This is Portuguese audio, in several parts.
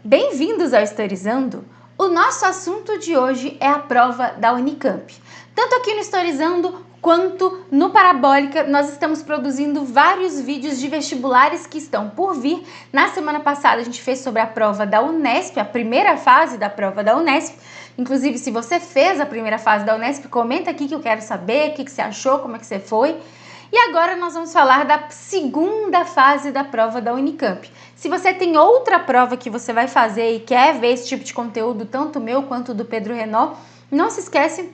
Bem-vindos ao Historizando! O nosso assunto de hoje é a prova da Unicamp. Tanto aqui no Historizando quanto no Parabólica, nós estamos produzindo vários vídeos de vestibulares que estão por vir. Na semana passada a gente fez sobre a prova da Unesp, a primeira fase da prova da Unesp. Inclusive, se você fez a primeira fase da Unesp, comenta aqui que eu quero saber o que você achou, como é que você foi. E agora nós vamos falar da segunda fase da prova da Unicamp. Se você tem outra prova que você vai fazer e quer ver esse tipo de conteúdo, tanto meu quanto do Pedro Renault, não se esquece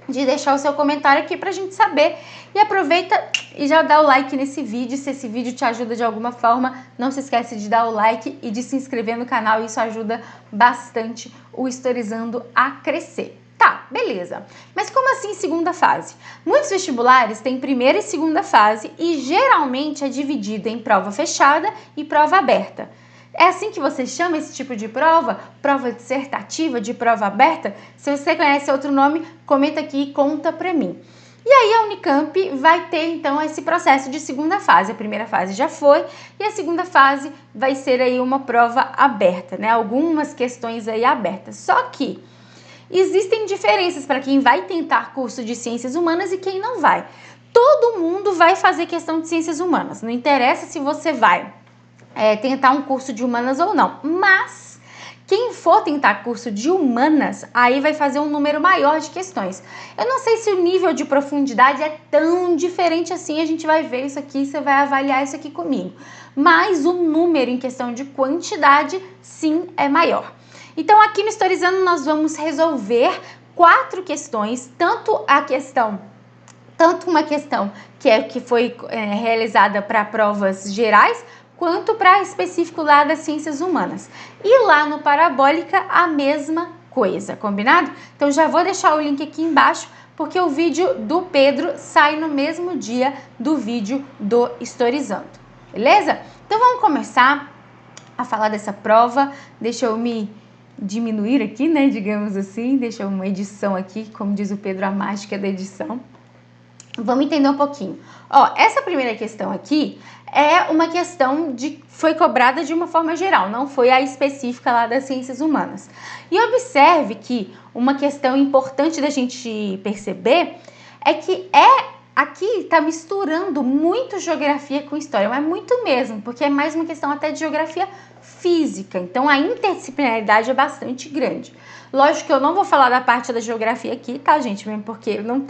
de deixar o seu comentário aqui pra gente saber. E aproveita e já dá o like nesse vídeo. Se esse vídeo te ajuda de alguma forma, não se esquece de dar o like e de se inscrever no canal. Isso ajuda bastante o Historizando a crescer. Tá, beleza. Mas como assim segunda fase? Muitos vestibulares têm primeira e segunda fase e geralmente é dividido em prova fechada e prova aberta. É assim que você chama esse tipo de prova? Prova dissertativa, de prova aberta? Se você conhece outro nome, comenta aqui e conta pra mim. E aí a Unicamp vai ter então esse processo de segunda fase. A primeira fase já foi e a segunda fase vai ser aí uma prova aberta, né? Algumas questões aí abertas. Só que existem diferenças para quem vai tentar curso de Ciências Humanas e quem não vai. Todo mundo vai fazer questão de Ciências Humanas, não interessa se você vai tentar um curso de Humanas ou não, mas quem for tentar curso de Humanas, aí vai fazer um número maior de questões. Eu não sei se o nível de profundidade é tão diferente assim, a gente vai ver isso aqui, você vai avaliar isso aqui comigo. Mas o número em questão de quantidade, sim, é maior. Então, aqui no Historizando, nós vamos resolver 4 questões, tanto uma questão que foi realizada para provas gerais, quanto para específico lá das Ciências Humanas. E lá no Parabólica, a mesma coisa, combinado? Então, já vou deixar o link aqui embaixo, porque o vídeo do Pedro sai no mesmo dia do vídeo do Historizando, beleza? Então, vamos começar a falar dessa prova. Deixa eu me diminuir aqui, né, digamos assim, deixa uma edição aqui, como diz o Pedro, a mágica da edição. Vamos entender um pouquinho. Ó, essa primeira questão aqui é uma questão foi cobrada de uma forma geral, não foi a específica lá das Ciências Humanas. E observe que uma questão importante da gente perceber é que aqui está misturando muito geografia com história, mas muito mesmo, porque é mais uma questão até de geografia física, então a interdisciplinaridade é bastante grande. Lógico que eu não vou falar da parte da geografia aqui, tá, gente? Mesmo porque eu não é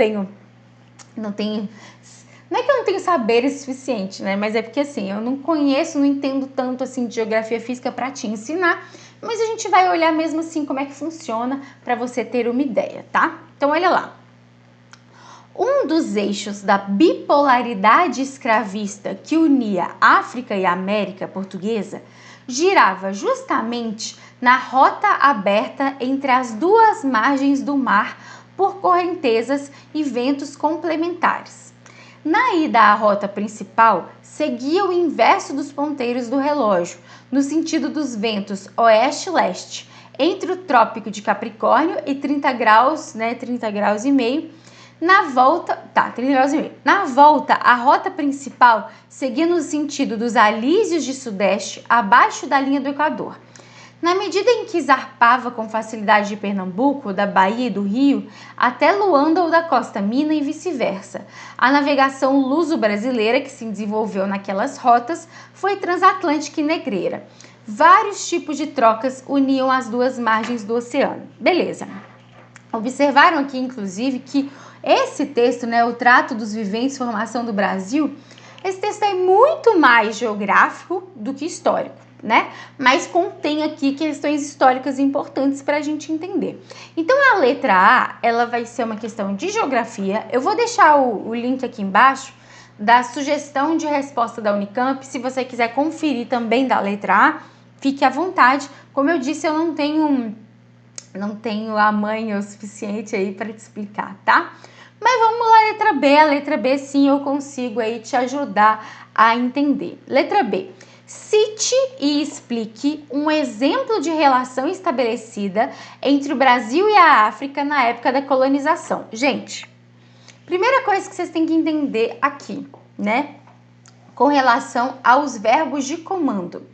que eu não tenho saberes suficiente, né? Mas é porque assim, eu não conheço, não entendo tanto assim de geografia física para te ensinar, mas a gente vai olhar mesmo assim como é que funciona para você ter uma ideia, tá? Então olha lá. Um dos eixos da bipolaridade escravista que unia África e América Portuguesa girava justamente na rota aberta entre as duas margens do mar por correntezas e ventos complementares. Na ida à rota principal, seguia o inverso dos ponteiros do relógio, no sentido dos ventos oeste-leste, entre o Trópico de Capricórnio e 30 graus, né, 30 graus e meio. Na volta, 30 graus e meio. Na volta, a rota principal seguia no sentido dos alísios de sudeste, abaixo da linha do Equador. Na medida em que zarpava com facilidade de Pernambuco, da Bahia e do Rio, até Luanda ou da Costa Mina e vice-versa, a navegação luso-brasileira que se desenvolveu naquelas rotas foi transatlântica e negreira. Vários tipos de trocas uniam as duas margens do oceano. Beleza. Observaram aqui, inclusive, que esse texto, né, o Trato dos Viventes, Formação do Brasil, esse texto é muito mais geográfico do que histórico, né? Mas contém aqui questões históricas importantes para a gente entender. Então, a letra A, ela vai ser uma questão de geografia. Eu vou deixar o link aqui embaixo da sugestão de resposta da Unicamp. Se você quiser conferir também da letra A, fique à vontade. Como eu disse, eu não tenho a manha o suficiente aí para te explicar, tá? Mas vamos lá, letra B. A letra B, sim, eu consigo aí te ajudar a entender. Letra B. Cite e explique um exemplo de relação estabelecida entre o Brasil e a África na época da colonização. Gente, primeira coisa que vocês têm que entender aqui, né? Com relação aos verbos de comando.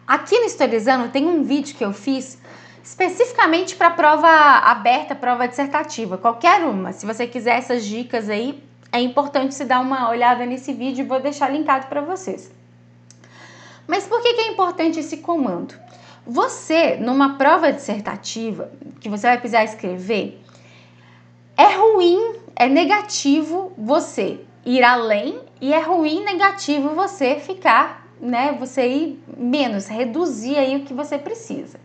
Aqui no Historizando tem um vídeo que eu fiz especificamente para prova aberta, prova dissertativa, qualquer uma. Se você quiser essas dicas aí, é importante você dar uma olhada nesse vídeo e vou deixar linkado para vocês. Mas por que é importante esse comando? Você, numa prova dissertativa, que você vai precisar escrever, é ruim, é negativo você ir além e é ruim, negativo você ficar, né, você ir menos, reduzir aí o que você precisa.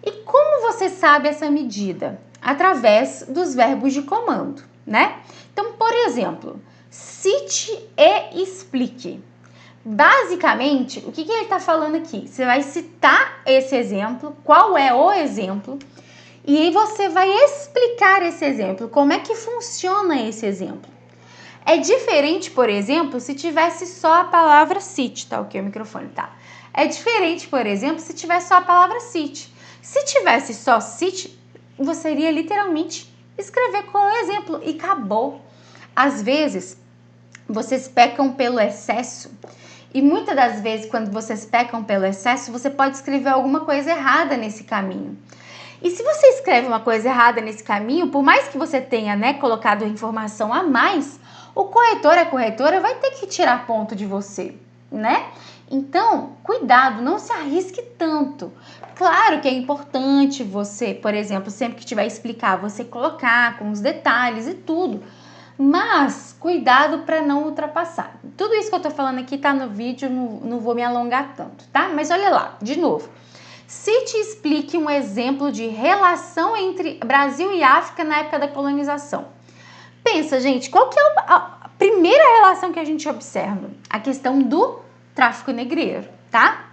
E como você sabe essa medida? Através dos verbos de comando, né? Então, por exemplo, cite e explique. Basicamente, o que ele está falando aqui? Você vai citar esse exemplo, qual é o exemplo, e aí você vai explicar esse exemplo, como é que funciona esse exemplo. É diferente, por exemplo, se tivesse só a palavra cite, tá? Ok, o microfone tá. É diferente, por exemplo, se tivesse só a palavra cite. Se tivesse só cite, você iria literalmente escrever com o exemplo e acabou. Às vezes, vocês pecam pelo excesso e muitas das vezes, quando vocês pecam pelo excesso, você pode escrever alguma coisa errada nesse caminho. E se você escreve uma coisa errada nesse caminho, por mais que você tenha, né, colocado informação a mais, o corretor, a corretora vai ter que tirar ponto de você, né? Então, cuidado, não se arrisque tanto. Claro que é importante você, por exemplo, sempre que tiver a explicar, você colocar com os detalhes e tudo. Mas cuidado para não ultrapassar. Tudo isso que eu tô falando aqui tá no vídeo, não vou me alongar tanto, tá? Mas olha lá, de novo. Cite e explique um exemplo de relação entre Brasil e África na época da colonização. Pensa, gente, qual que é a primeira relação que a gente observa? A questão do tráfico negreiro, tá?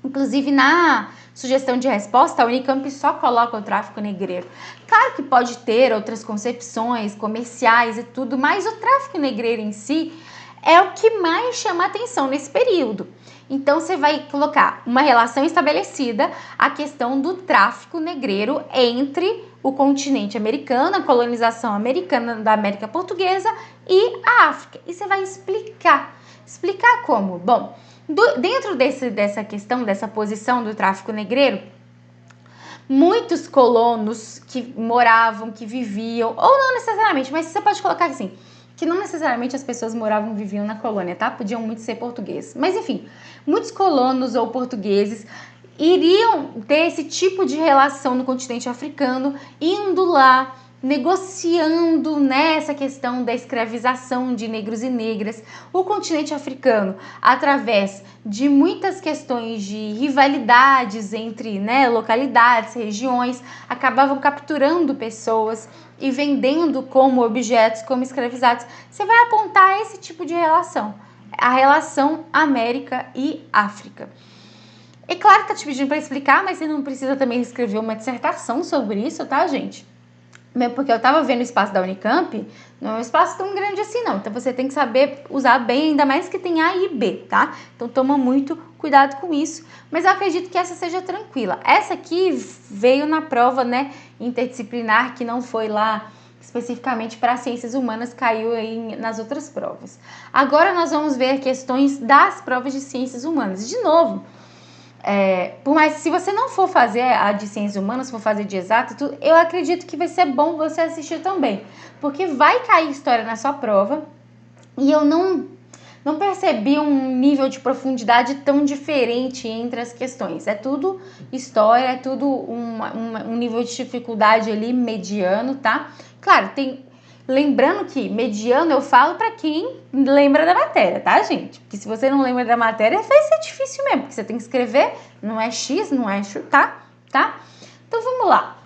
Inclusive, na sugestão de resposta, a Unicamp só coloca o tráfico negreiro. Claro que pode ter outras concepções comerciais e tudo, mas o tráfico negreiro em si é o que mais chama atenção nesse período. Então, você vai colocar uma relação estabelecida, a questão do tráfico negreiro entre o continente americano, a colonização americana da América Portuguesa e a África. E você vai explicar. Explicar como? Bom, dentro dessa questão, dessa posição do tráfico negreiro, muitos colonos que moravam, que viviam, ou não necessariamente, mas você pode colocar assim, que não necessariamente as pessoas moravam, viviam na colônia, tá? Podiam muito ser portugueses. Mas enfim, muitos colonos ou portugueses iriam ter esse tipo de relação no continente africano, indo lá, negociando nessa questão da escravização de negros e negras. O continente africano, através de muitas questões de rivalidades entre, né, localidades, regiões, acabavam capturando pessoas e vendendo como objetos, como escravizados. Você vai apontar esse tipo de relação, a relação América e África. É claro que tá te pedindo para explicar, mas você não precisa também escrever uma dissertação sobre isso, tá, gente? Mesmo porque eu tava vendo o espaço da Unicamp, não é um espaço tão grande assim não, então você tem que saber usar bem, ainda mais que tem A e B, tá? Então toma muito cuidado com isso, mas eu acredito que essa seja tranquila. Essa aqui veio na prova, né, interdisciplinar, que não foi lá especificamente para ciências humanas, caiu aí nas outras provas. Agora nós vamos ver questões das provas de ciências humanas. De novo, por mais se você não for fazer a de ciências humanas, for fazer de exato, eu acredito que vai ser bom você assistir também, porque vai cair história na sua prova e eu não percebi um nível de profundidade tão diferente entre as questões. É tudo história, é tudo um nível de dificuldade ali mediano, tá? Claro, lembrando que mediano eu falo para quem lembra da matéria, tá, gente? Porque se você não lembra da matéria, vai ser difícil mesmo, porque você tem que escrever, não é X, não é chutar, tá? Então vamos lá.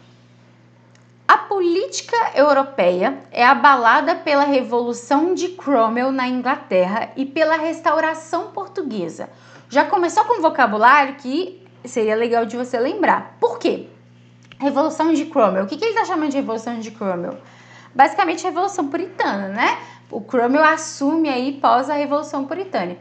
A política europeia é abalada pela Revolução de Cromwell na Inglaterra e pela Restauração Portuguesa. Já começou com um vocabulário que seria legal de você lembrar. Por quê? Revolução de Cromwell. O que ele está chamando de Revolução de Cromwell? Basicamente, a Revolução Puritana, né? O Cromwell assume aí pós a Revolução Puritana.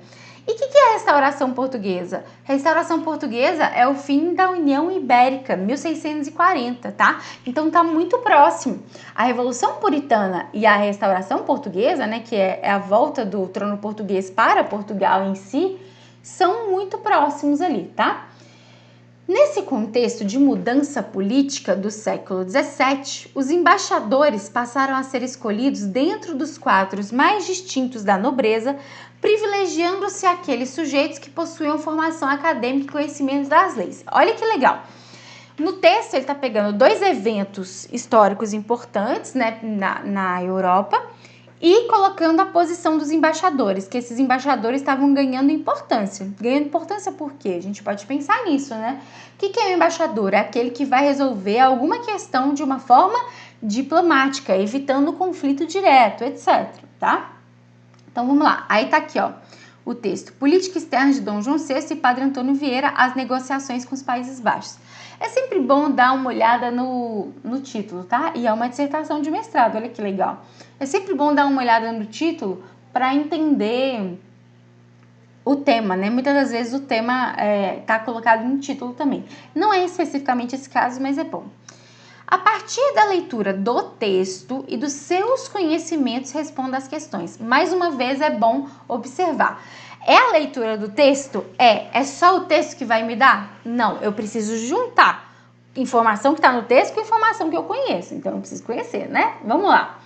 E o que é a Restauração Portuguesa? Restauração Portuguesa é o fim da União Ibérica, 1640, tá? Então tá muito próximo. A Revolução Puritana e a Restauração Portuguesa, né, que é a volta do trono português para Portugal em si, são muito próximos ali, tá? Nesse contexto de mudança política do século XVII, os embaixadores passaram a ser escolhidos dentro dos quadros mais distintos da nobreza, privilegiando-se aqueles sujeitos que possuíam formação acadêmica e conhecimento das leis. Olha que legal! No texto, ele está pegando dois eventos históricos importantes, né, na Europa, e colocando a posição dos embaixadores, que esses embaixadores estavam ganhando importância. Ganhando importância por quê? A gente pode pensar nisso, né? O que é um embaixador? É aquele que vai resolver alguma questão de uma forma diplomática, evitando conflito direto, etc, tá? Então, vamos lá. Aí tá aqui, ó, o texto. Política externa de Dom João VI e Padre Antônio Vieira, as negociações com os Países Baixos. É sempre bom dar uma olhada no título, tá? E é uma dissertação de mestrado, olha que legal. É sempre bom dar uma olhada no título para entender o tema, né? Muitas das vezes o tema tá colocado no título também. Não é especificamente esse caso, mas é bom. A partir da leitura do texto e dos seus conhecimentos, responda às questões. Mais uma vez, é bom observar. É a leitura do texto? É só o texto que vai me dar? Não, eu preciso juntar informação que está no texto com informação que eu conheço. Então, eu preciso conhecer, né? Vamos lá.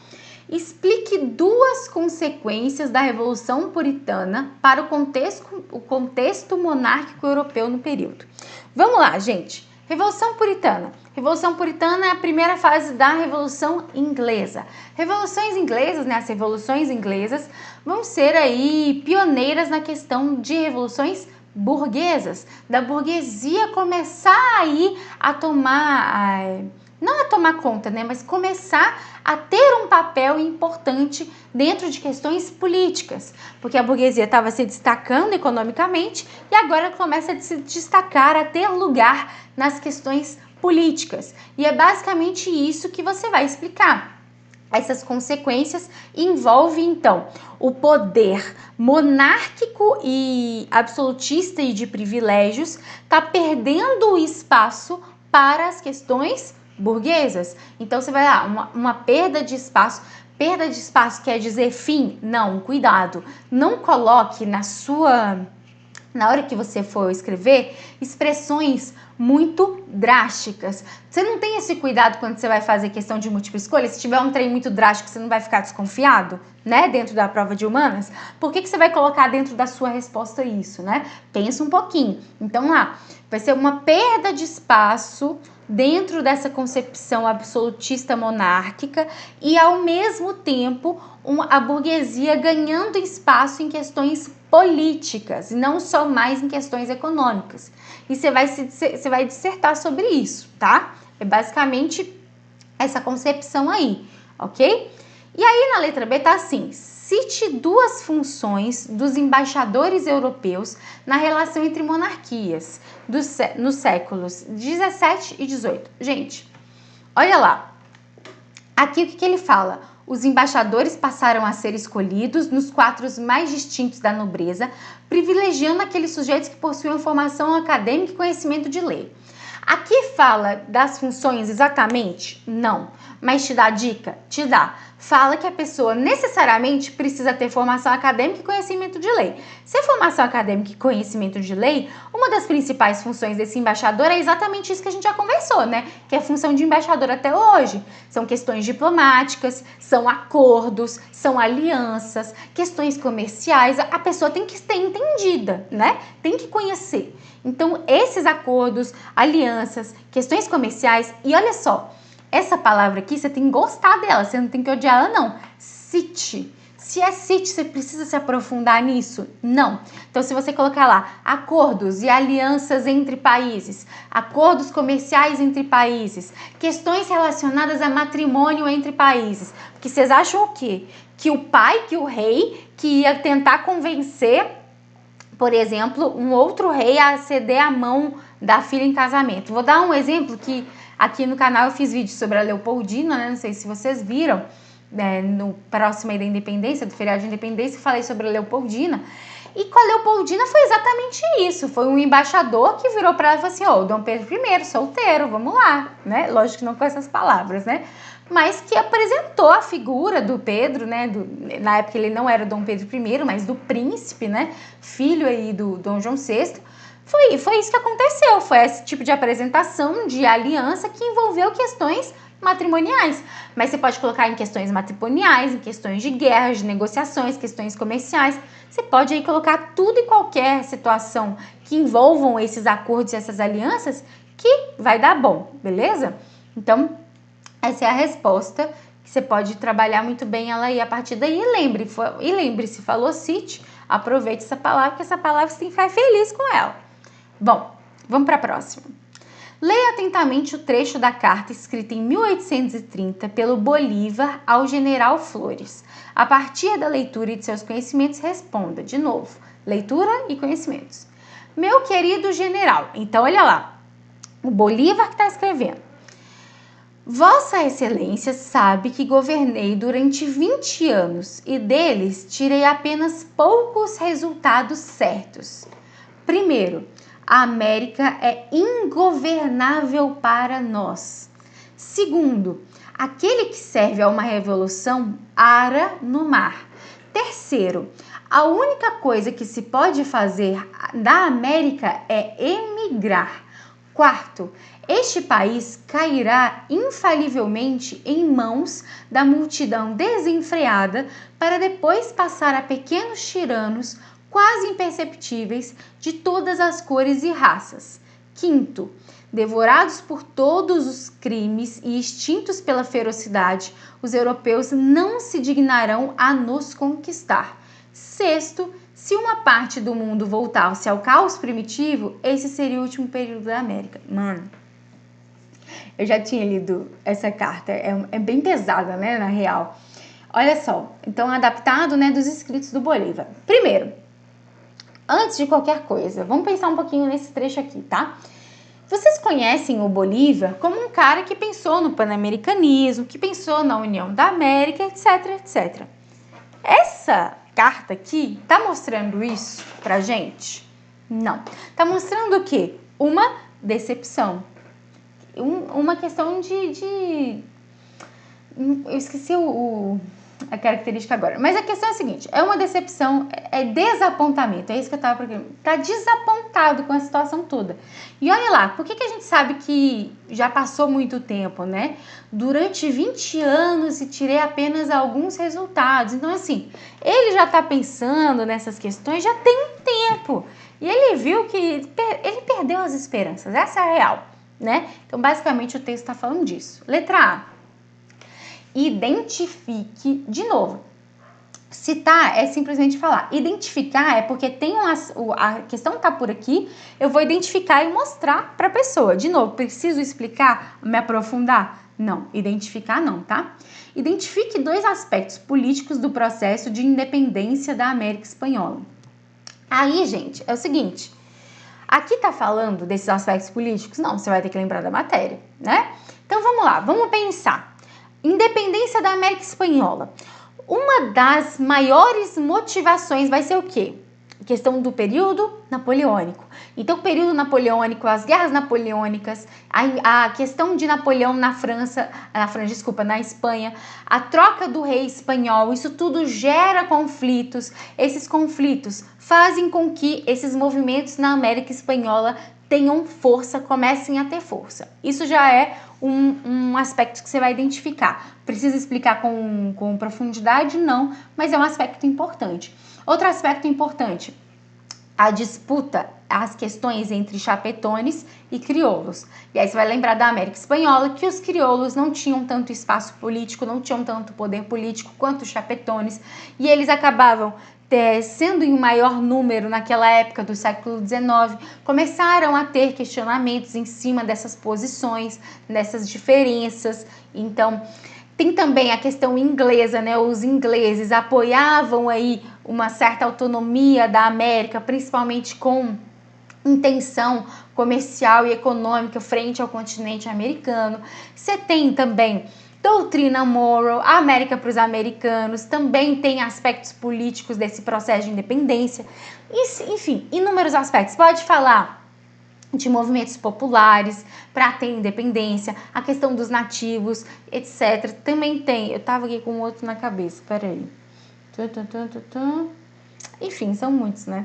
Explique duas consequências da Revolução Puritana para o contexto monárquico europeu no período. Vamos lá, gente. Revolução Puritana. Revolução Puritana é a primeira fase da Revolução Inglesa. Revoluções inglesas, né, as revoluções inglesas, vão ser aí pioneiras na questão de revoluções burguesas, da burguesia começar aí a tomar, não a tomar conta, né, mas começar a ter um papel importante dentro de questões políticas, porque a burguesia estava se destacando economicamente e agora começa a se destacar, a ter lugar nas questões políticas. E é basicamente isso que você vai explicar. Essas consequências envolvem, então, o poder monárquico e absolutista e de privilégios está perdendo o espaço para as questões burguesas. Então, você vai lá, uma perda de espaço. Perda de espaço quer dizer fim? Não, cuidado. Não coloque na hora que você for escrever, expressões muito drásticas. Você não tem esse cuidado quando você vai fazer questão de múltipla escolha? Se tiver um trem muito drástico, você não vai ficar desconfiado, né? Dentro da prova de humanas? Por que você vai colocar dentro da sua resposta isso, né? Pensa um pouquinho. Então, lá, vai ser uma perda de espaço dentro dessa concepção absolutista monárquica e, ao mesmo tempo, a burguesia ganhando espaço em questões políticas e não só mais em questões econômicas. E você vai dissertar sobre isso, tá? É basicamente essa concepção aí, ok? E aí na letra B tá assim: cite duas funções dos embaixadores europeus na relação entre monarquias nos séculos 17 e 18. Gente, olha lá. Aqui o que ele fala? Os embaixadores passaram a ser escolhidos nos quadros mais distintos da nobreza, privilegiando aqueles sujeitos que possuíam formação acadêmica e conhecimento de lei. Aqui fala das funções exatamente? Não. Mas te dá dica? Te dá. Fala que a pessoa necessariamente precisa ter formação acadêmica e conhecimento de lei. Se é formação acadêmica e conhecimento de lei, uma das principais funções desse embaixador é exatamente isso que a gente já conversou, né? Que é a função de embaixador até hoje. São questões diplomáticas, são acordos, são alianças, questões comerciais. A pessoa tem que ser entendida, né? Tem que conhecer. Então, esses acordos, alianças, questões comerciais, e olha só, essa palavra aqui, você tem que gostar dela, você não tem que odiar ela, não. Cite. Se é cite, você precisa se aprofundar nisso? Não. Então, se você colocar lá, acordos e alianças entre países, acordos comerciais entre países, questões relacionadas a matrimônio entre países, porque vocês acham o quê? Que o pai, que o rei, que ia tentar convencer, por exemplo, um outro rei a ceder a mão da filha em casamento. Vou dar um exemplo que aqui no canal eu fiz vídeo sobre a Leopoldina, né? Não sei se vocês viram, né? No próximo aí da Independência, do feriado de Independência, eu falei sobre a Leopoldina. E com a Leopoldina foi exatamente isso. Foi um embaixador que virou para ela e falou assim: ó, Dom Pedro I, solteiro, vamos lá, né? Lógico que não com essas palavras, né? Mas que apresentou a figura do Pedro, né? Na época ele não era Dom Pedro I, mas do príncipe, né? Filho aí do Dom João VI, Foi isso que aconteceu, foi esse tipo de apresentação de aliança que envolveu questões matrimoniais. Mas você pode colocar em questões matrimoniais, em questões de guerras, de negociações, questões comerciais. Você pode aí colocar tudo e qualquer situação que envolvam esses acordos e essas alianças que vai dar bom, beleza? Então, essa é a resposta que você pode trabalhar muito bem ela aí a partir daí. E lembre-se, falou cite, aproveite essa palavra, porque essa palavra você tem que ficar feliz com ela. Bom, vamos para a próxima. Leia atentamente o trecho da carta escrita em 1830 pelo Bolívar ao general Flores. A partir da leitura e de seus conhecimentos, responda, de novo, leitura e conhecimentos. Meu querido general, então olha lá, o Bolívar que está escrevendo. Vossa Excelência sabe que governei durante 20 anos e deles tirei apenas poucos resultados certos. Primeiro, a América é ingovernável para nós. Segundo, aquele que serve a uma revolução ara no mar. Terceiro, a única coisa que se pode fazer da América é emigrar. Quarto, este país cairá infalivelmente em mãos da multidão desenfreada para depois passar a pequenos tiranos quase imperceptíveis de todas as cores e raças. Quinto, devorados por todos os crimes e extintos pela ferocidade, os europeus não se dignarão a nos conquistar. Sexto, se uma parte do mundo voltasse ao caos primitivo, esse seria o último período da América. Mano, eu já tinha lido essa carta, é bem pesada, né, na real. Olha só, então adaptado, né, dos escritos do Bolívar. Primeiro, antes de qualquer coisa, vamos pensar um pouquinho nesse trecho aqui, tá? Vocês conhecem o Bolívar como um cara que pensou no pan-americanismo, que pensou na União da América, etc, etc. Essa carta aqui tá mostrando isso pra gente? Não. Tá mostrando o quê? Uma decepção. Uma questão eu esqueci a característica agora. Mas a questão é a seguinte, é uma decepção, é desapontamento, é isso que eu tava procurando. Tá desapontado com a situação toda. E olha lá, por que a gente sabe que já passou muito tempo, né? Durante 20 anos e tirei apenas alguns resultados. Então, assim, ele já tá pensando nessas questões já tem um tempo. E ele viu que ele perdeu as esperanças, essa é a real, né? Então, basicamente, o texto está falando disso. Letra A. Identifique, de novo, citar é simplesmente falar, identificar é porque tem a questão tá por aqui, eu vou identificar e mostrar para a pessoa, de novo, preciso explicar, me aprofundar? Não, identificar não, tá? Identifique dois aspectos políticos do processo de independência da América Espanhola. Aí, gente, é o seguinte, aqui tá falando desses aspectos políticos? Não, você vai ter que lembrar da matéria, né? Então vamos lá, vamos pensar. Independência da América Espanhola. Uma das maiores motivações vai ser o quê? A questão do período napoleônico. Então, o período napoleônico, as guerras napoleônicas, a questão de Napoleão na Espanha, a troca do rei espanhol, isso tudo gera conflitos. Esses conflitos fazem com que esses movimentos na América Espanhola tenham força, comecem a ter força. Isso já é um aspecto que você vai identificar. Precisa explicar com profundidade? Não, mas é um aspecto importante. Outro aspecto importante, a disputa, as questões entre chapetones e crioulos. E aí você vai lembrar da América Espanhola que os crioulos não tinham tanto espaço político, não tinham tanto poder político quanto os chapetones, e eles acabavam sendo em maior número naquela época do século XIX, começaram a ter questionamentos em cima dessas posições, dessas diferenças. Então, tem também a questão inglesa, né? Os ingleses apoiavam aí uma certa autonomia da América, principalmente com intenção comercial e econômica frente ao continente americano. Você tem também doutrina Monroe, a América para os americanos, também tem aspectos políticos desse processo de independência, enfim, inúmeros aspectos. Pode falar de movimentos populares para ter independência, a questão dos nativos, etc. Também tem, eu tava aqui com outro na cabeça, peraí. Enfim, são muitos, né?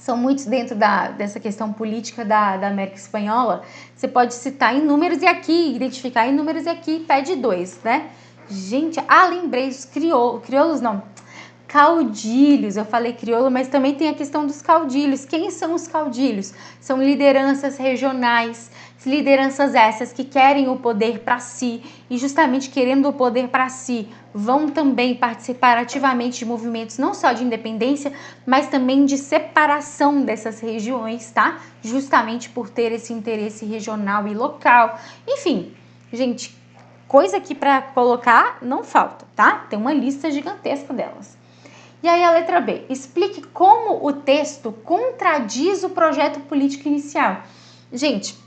são muitos dentro dessa questão política da América Espanhola. Você pode citar em números e aqui, identificar em números e aqui pede 2, né? Gente, lembrei dos crioulos não, caudilhos. Eu falei crioulo, mas também tem a questão dos caudilhos. Quem são os caudilhos? São lideranças regionais, lideranças essas que querem o poder para si e justamente querendo o poder para si vão também participar ativamente de movimentos não só de independência, mas também de separação dessas regiões, tá? Justamente por ter esse interesse regional e local. Enfim, gente, coisa aqui para colocar não falta, tá? Tem uma lista gigantesca delas. E aí a letra B, explique como o texto contradiz o projeto político inicial. Gente,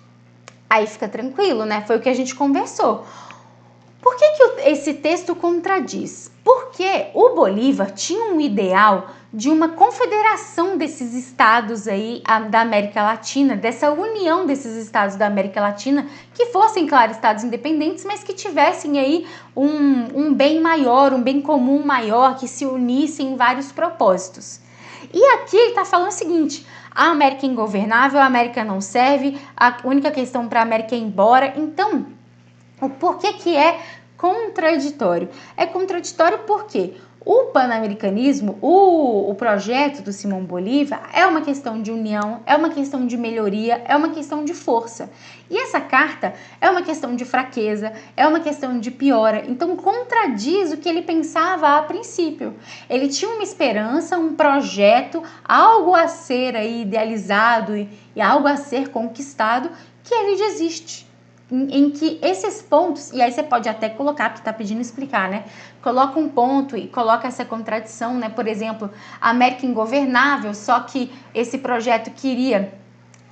aí fica tranquilo, né? Foi o que a gente conversou. Por que esse texto contradiz? Porque o Bolívar tinha um ideal de uma confederação desses estados aí da América Latina, dessa união desses estados da América Latina, que fossem, claro, estados independentes, mas que tivessem aí um bem maior, um bem comum maior, que se unissem em vários propósitos. E aqui ele está falando o seguinte: a América é ingovernável, a América não serve, a única questão para a América é ir embora. Então, o porquê que é contraditório? É contraditório porque o panamericanismo, o projeto do Simão Bolívar é uma questão de união, é uma questão de melhoria, é uma questão de força. E essa carta é uma questão de fraqueza, é uma questão de piora. Então contradiz o que ele pensava a princípio. Ele tinha uma esperança, um projeto, algo a ser aí idealizado e algo a ser conquistado, que ele desiste. Em que esses pontos, e aí você pode até colocar, porque está pedindo explicar, né? Coloca um ponto e coloca essa contradição, né? Por exemplo, a América ingovernável, só que esse projeto queria,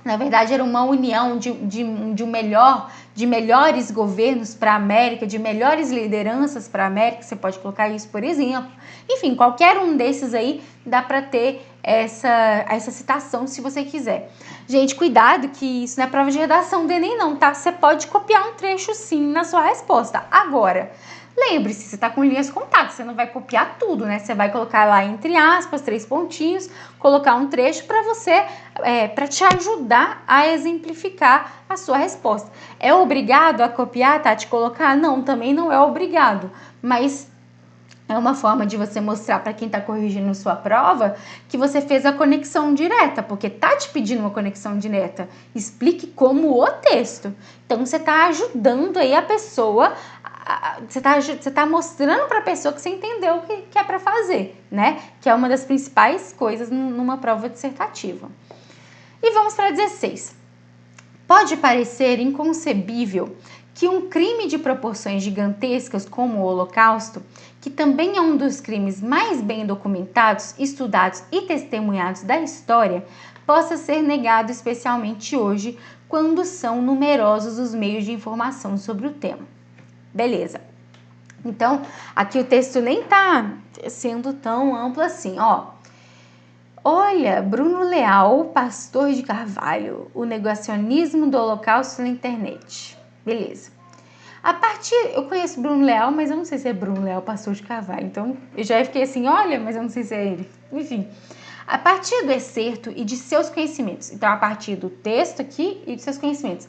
na verdade, era uma união de melhores governos para a América, de melhores lideranças para a América. Você pode colocar isso, por exemplo. Enfim, qualquer um desses aí dá para ter essa citação se você quiser. Gente, cuidado que isso não é prova de redação do Enem não, tá? Você pode copiar um trecho sim na sua resposta. Agora, lembre-se, você está com linhas contadas, você não vai copiar tudo, né? Você vai colocar lá entre aspas, 3 pontinhos, colocar um trecho para você, para te ajudar a exemplificar a sua resposta. É obrigado a copiar, Tati, colocar? Não, também não é obrigado, mas é uma forma de você mostrar para quem está corrigindo sua prova que você fez a conexão direta, porque tá te pedindo uma conexão direta. Explique como o texto. Então, você está ajudando aí a pessoa, você tá mostrando para a pessoa que você entendeu o que é para fazer, né? Que é uma das principais coisas numa prova dissertativa. E vamos para 16. Pode parecer inconcebível que um crime de proporções gigantescas como o Holocausto, que também é um dos crimes mais bem documentados, estudados e testemunhados da história, possa ser negado especialmente hoje, quando são numerosos os meios de informação sobre o tema. Beleza. Então, aqui o texto nem tá sendo tão amplo assim, ó. Olha, Bruno Leal, pastor de Carvalho, o negacionismo do Holocausto na internet. Beleza. Eu conheço Bruno Leal, mas eu não sei se é Bruno Leal, pastor de Carvalho. Então, eu já fiquei assim, olha, mas eu não sei se é ele. Enfim, a partir do excerto e de seus conhecimentos. Então, a partir do texto aqui e de seus conhecimentos.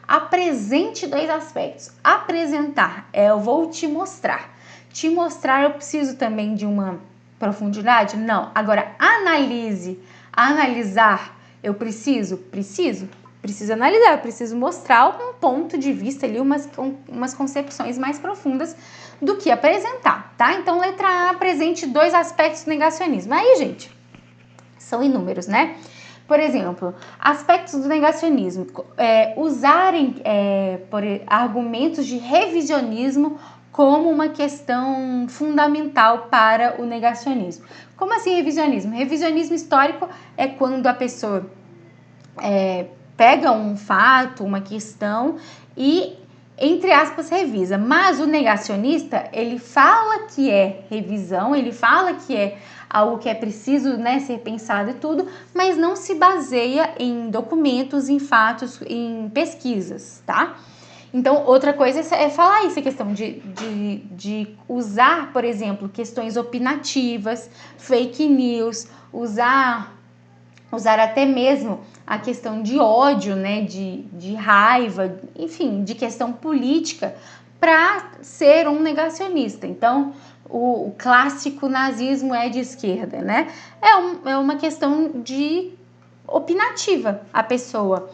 Apresente 2 aspectos. Apresentar, eu vou te mostrar. Te mostrar, eu preciso também de uma profundidade? Não. Agora, analisar, eu preciso analisar, eu preciso mostrar um ponto de vista ali, umas concepções mais profundas do que apresentar, tá? Então, letra A, apresente 2 aspectos do negacionismo. Aí, gente, são inúmeros, né? Por exemplo, aspectos do negacionismo, usarem por argumentos de revisionismo como uma questão fundamental para o negacionismo. Como assim revisionismo? Revisionismo histórico é quando a pessoa pega um fato, uma questão e, entre aspas, revisa. Mas o negacionista, ele fala que é revisão, ele fala que é algo que é preciso, né, ser pensado e tudo, mas não se baseia em documentos, em fatos, em pesquisas, tá? Então, outra coisa é falar isso, a questão de usar, por exemplo, questões opinativas, fake news, usar usar até mesmo a questão de ódio, né, de raiva, enfim, de questão política para ser um negacionista. Então, o clássico nazismo é de esquerda, né? É uma questão de opinativa a pessoa.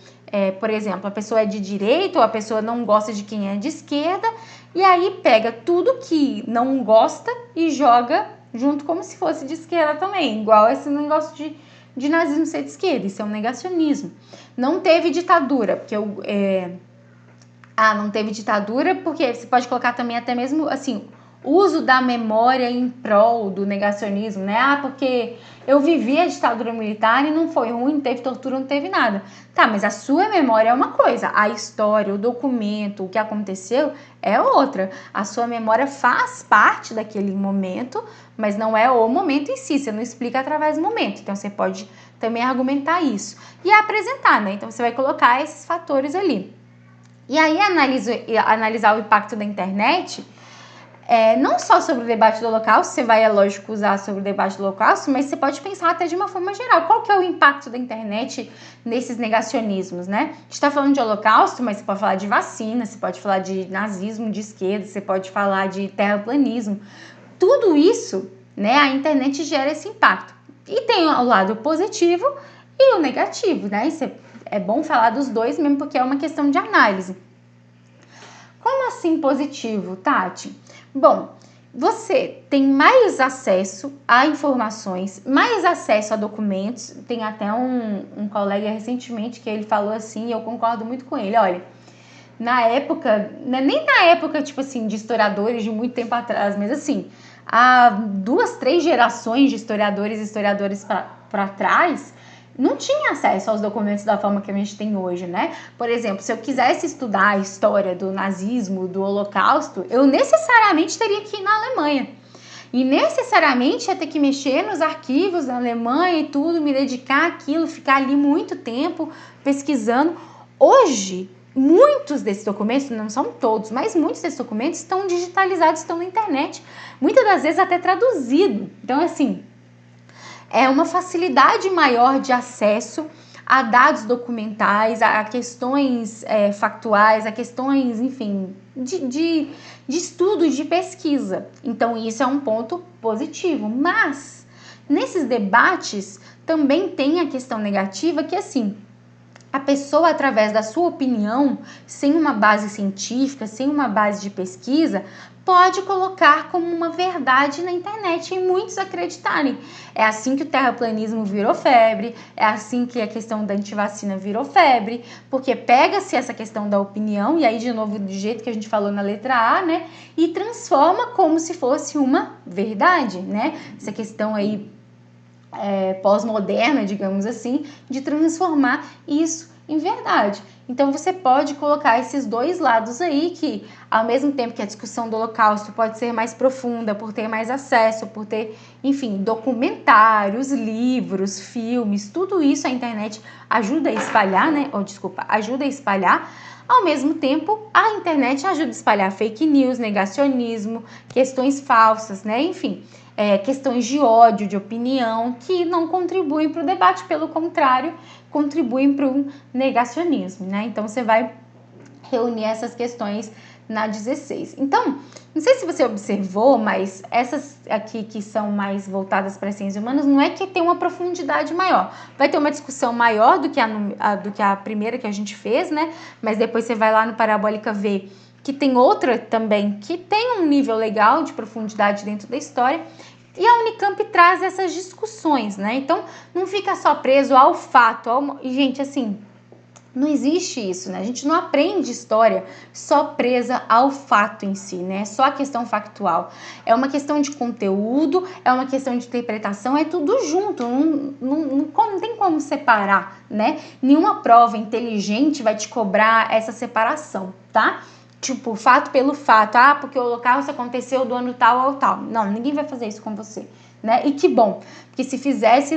Por exemplo, a pessoa é de direita ou a pessoa não gosta de quem é de esquerda e aí pega tudo que não gosta e joga junto como se fosse de esquerda também, igual esse negócio de nazismo ser de esquerda, isso é um negacionismo. Não teve ditadura, porque não teve ditadura porque você pode colocar também até mesmo, assim, uso da memória em prol do negacionismo, né? Porque eu vivi a ditadura militar e não foi ruim, não teve tortura, não teve nada. Tá, mas a sua memória é uma coisa, a história, o documento, o que aconteceu é outra. A sua memória faz parte daquele momento, mas não é o momento em si, você não explica através do momento. Então você pode também argumentar isso e apresentar, né? Então você vai colocar esses fatores ali. E aí analisar o impacto da internet, não só sobre o debate do Holocausto, você vai, é lógico, usar sobre o debate do Holocausto, mas você pode pensar até de uma forma geral. Qual que é o impacto da internet nesses negacionismos, né? A gente está falando de Holocausto, mas você pode falar de vacina, você pode falar de nazismo de esquerda, você pode falar de terraplanismo. Tudo isso, né, a internet gera esse impacto. E tem o lado positivo e o negativo, né? É bom falar dos dois mesmo, porque é uma questão de análise. Como assim positivo, Tati? Bom, você tem mais acesso a informações, mais acesso a documentos. Tem até um colega recentemente que ele falou assim, e eu concordo muito com ele. Olha, na época, nem na época, tipo assim, de historiadores de muito tempo atrás, mas assim, há 2, 3 gerações de historiadores para trás, não tinha acesso aos documentos da forma que a gente tem hoje, né? Por exemplo, se eu quisesse estudar a história do nazismo, do Holocausto, eu necessariamente teria que ir na Alemanha. E necessariamente ia ter que mexer nos arquivos da Alemanha e tudo, me dedicar àquilo, ficar ali muito tempo pesquisando. Hoje, muitos desses documentos, não são todos, mas muitos desses documentos estão digitalizados, estão na internet. Muitas das vezes até traduzido. Então, assim, é uma facilidade maior de acesso a dados documentais, a questões factuais, a questões, enfim, de estudo, de pesquisa. Então, isso é um ponto positivo. Mas, nesses debates, também tem a questão negativa que, assim, a pessoa, através da sua opinião, sem uma base científica, sem uma base de pesquisa, pode colocar como uma verdade na internet e muitos acreditarem. É assim que o terraplanismo virou febre, é assim que a questão da antivacina virou febre, porque pega-se essa questão da opinião, e aí de novo do jeito que a gente falou na letra A, né, e transforma como se fosse uma verdade, né, essa questão aí pós-moderna, digamos assim, de transformar isso em verdade. Então você pode colocar esses dois lados aí que, ao mesmo tempo que a discussão do Holocausto pode ser mais profunda, por ter mais acesso, por ter, enfim, documentários, livros, filmes, tudo isso a internet ajuda a espalhar, né? Ajuda a espalhar. Ao mesmo tempo, a internet ajuda a espalhar fake news, negacionismo, questões falsas, né? Enfim, questões de ódio, de opinião, que não contribuem para o debate, pelo contrário, contribuem para um negacionismo, né? Então, você vai reunir essas questões na 16. Então, não sei se você observou, mas essas aqui que são mais voltadas para as ciências humanas, não é que tem uma profundidade maior. Vai ter uma discussão maior do que a primeira que a gente fez, né? Mas depois você vai lá no Parabólica ver que tem outra também que tem um nível legal de profundidade dentro da história. E a Unicamp traz essas discussões, né? Então, não fica só preso ao fato. E, gente, assim, não existe isso, né? A gente não aprende história só presa ao fato em si, né? Só a questão factual. É uma questão de conteúdo, é uma questão de interpretação, é tudo junto. Não tem como separar, né? Nenhuma prova inteligente vai te cobrar essa separação, tá? Tipo, fato pelo fato. Porque o Holocausto aconteceu do ano tal ao tal. Não, ninguém vai fazer isso com você, né? E que bom, porque se fizesse,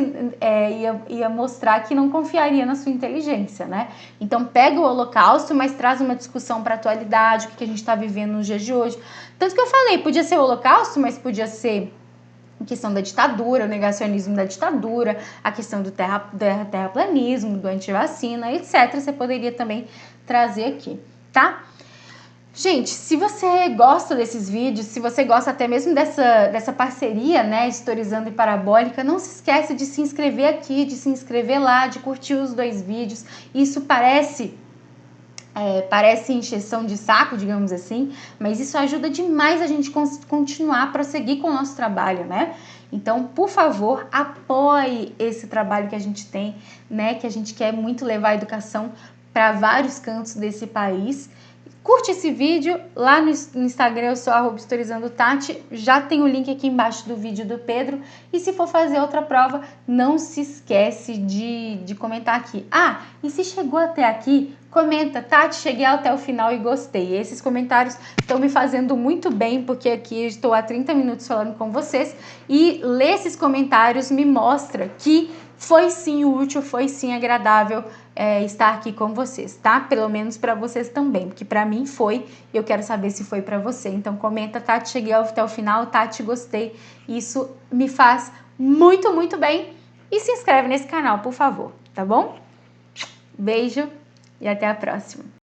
ia mostrar que não confiaria na sua inteligência, né? Então, pega o Holocausto, mas traz uma discussão para a atualidade, o que a gente está vivendo nos dias de hoje. Tanto que eu falei, podia ser o Holocausto, mas podia ser a questão da ditadura, o negacionismo da ditadura, a questão do terraplanismo, do antivacina, etc. Você poderia também trazer aqui, tá? Gente, se você gosta desses vídeos, se você gosta até mesmo dessa parceria, né, Historizando e Parabólica, não se esquece de se inscrever aqui, de se inscrever lá, de curtir os 2 vídeos. Isso parece encheção de saco, digamos assim, mas isso ajuda demais a gente continuar a prosseguir com o nosso trabalho, né? Então, por favor, apoie esse trabalho que a gente tem, né? Que a gente quer muito levar a educação para vários cantos desse país. Curte esse vídeo, lá no Instagram eu sou @historizandotati, já tem o link aqui embaixo do vídeo do Pedro, e se for fazer outra prova, não se esquece de comentar aqui. Ah, e se chegou até aqui, comenta, Tati, cheguei até o final e gostei. Esses comentários estão me fazendo muito bem, porque aqui estou há 30 minutos falando com vocês, e ler esses comentários me mostra que foi sim útil, foi sim agradável estar aqui com vocês, tá? Pelo menos para vocês também, porque para mim foi, e eu quero saber se foi para você. Então comenta, Tati, cheguei até o final, Tati, gostei. Isso me faz muito, muito bem. E se inscreve nesse canal, por favor, tá bom? Beijo e até a próxima.